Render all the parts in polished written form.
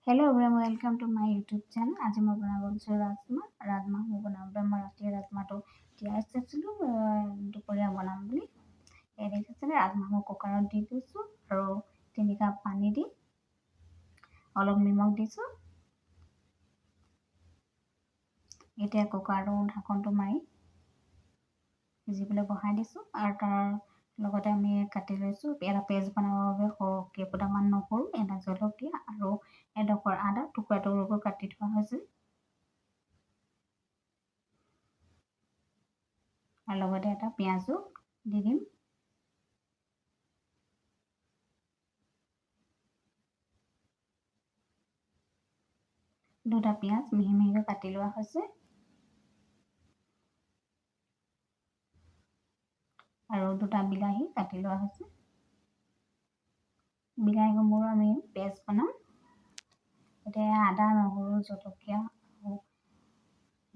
Hello everyone, welcome to my YouTube channel. আজি মই বনাব বিচাৰো ৰাজমাহ মই বনাবলৈ মই ৰাতিয়ে ৰাজমাহটো তিয়াই থৈছিলোঁ দুপৰীয়া বনাম বুলি। এই দেখিছেনে ৰাজমাহ মই কুকাৰত দি দিছোঁ আৰু 3 কাপ পানী দি অলপ নিমখ দিছোঁ। এতিয়া কুকাৰটো ঢাকনটো মাৰি সিজিবলৈ বহাই দিছোঁ আৰু তাৰ লগতে আমি কাটি লৈছোঁ এটা পেষ্ট বনাবৰ বাবে কেইফুটামান নহৰু এটা জলকীয়া আৰু এডোখৰ আদা টুকুৰা টুকুৰকৈ কাটি থোৱা হৈছে আৰু লগতে এটা পিঁয়াজো দি দিম। দুটা পিঁয়াজ মিহি মিহিকৈ কাটি লোৱা হৈছে আৰু দুটা বিলাহী কাটি লোৱা হৈছে। বিলাহীসমূহ আমি পেষ্ট বনাম। এতিয়া আদা নহৰু জলকীয়া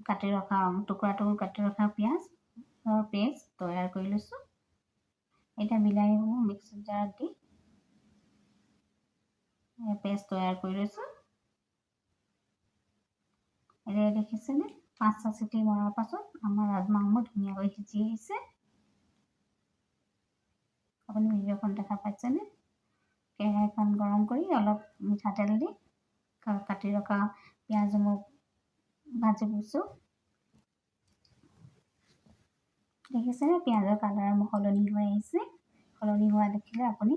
কাটি ৰখা টুকুৰা কাটি ৰখা পিঁয়াজৰ পেষ্ট তৈয়াৰ কৰি লৈছোঁ। এতিয়া বিলাহীসমূহ মিক্সিৰ জাৰত দি পেষ্ট তৈয়াৰ কৰি লৈছোঁ। এতিয়া দেখিছেনে 5টা চিটি মৰাৰ পাছত আমাৰ ৰাজমাহসমূহ ধুনীয়াকৈ সিজি আহিছে। আপুনি ভিডিঅ'খন দেখা পাইছেনে? কেৰাহীখন গৰম কৰি অলপ মিঠাতেল দি কাটি ৰখা পিঁয়াজসমূহ ভাজি লৈছোঁ। দেখিছেনে পিঁয়াজৰ কালাৰ সলনি হৈ আহিছে। সলনি হোৱা দেখিলে আপুনি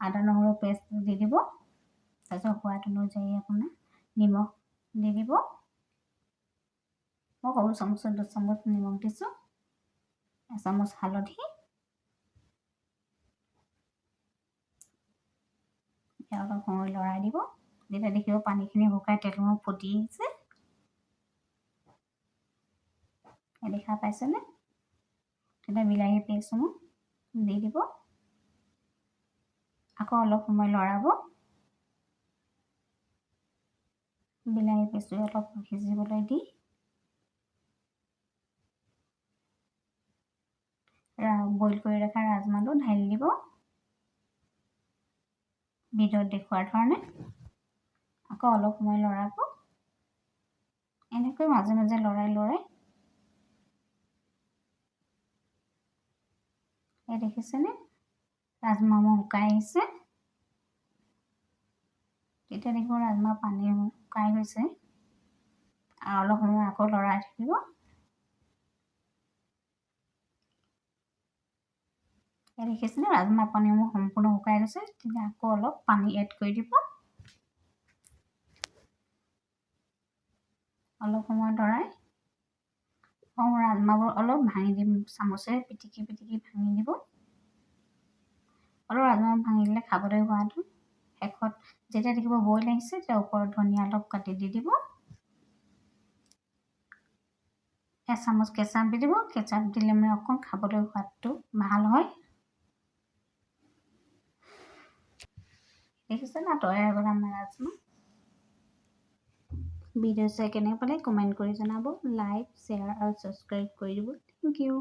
আদা নহৰু পেষ্ট দি দিব। তাৰপিছত সোৱাদ অনুযায়ী আপোনাৰ নিমখ দি দিব। মই সৰু চামুচত 2 চামুচ নিমখ দিছোঁ, 1 চামুচ হালধি, অলপ সময় লৰাই দিব। যেতিয়া দেখিব পানীখিনি শুকাই তেলসমূহ ফুটি আহিছে, দেখা পাইছেনে? তেতিয়া বিলাহী পেষ্টসমূহ দি দিব। আকৌ অলপ সময় লৰাব। বিলাহী পেষ্টটো অলপ সিজিবলৈ দি বইল কৰি ৰখা ৰাজমাহটো ঢালি দিব। ভিডিঅ'ত দেখুৱাৰ ধৰণে আকৌ অলপ সময় লৰাব। এনেকৈ মাজে মাজে লৰাই এই দেখিছেনে ৰাজমাহবোৰ শুকাই আহিছে। তেতিয়া দেখিব ৰাজমাহ পানী শুকাই গৈছে আৰু অলপ সময় আকৌ লৰাই থাকিব। এই দেখিছেনে ৰাজমাহ পানীসমূহ সম্পূৰ্ণ শুকাই গৈছে। তেতিয়া আকৌ অলপ পানী এড কৰি দিব। অলপ সময় লৰাই ৰাজমাহবোৰ অলপ ভাঙি দিম, চামুচেৰে পিটিকি ভাঙি দিব। অলপ ৰাজমাহ ভাঙি দিলে খাবলৈ সোৱাদ হয়। শেষত যেতিয়া দেখিব বইল আহিছে তেতিয়া ওপৰত ধনিয়া অলপ কাটি দি দিব। 1 চামুচ কেচাপ দি দিব। কেচাপ দিলে মানে অকণ খাবলৈ সোৱাদটো ভাল হয়। দেখিছে না তৈয়াৰ হৈ গ'ল আমাৰ ৰাজমাহ। ভিডিঅ' চাই কেনে পালে কমেণ্ট কৰি জনাব। লাইক শ্বেয়াৰ আৰু ছাবস্ক্ৰাইব কৰি দিব। Thank U.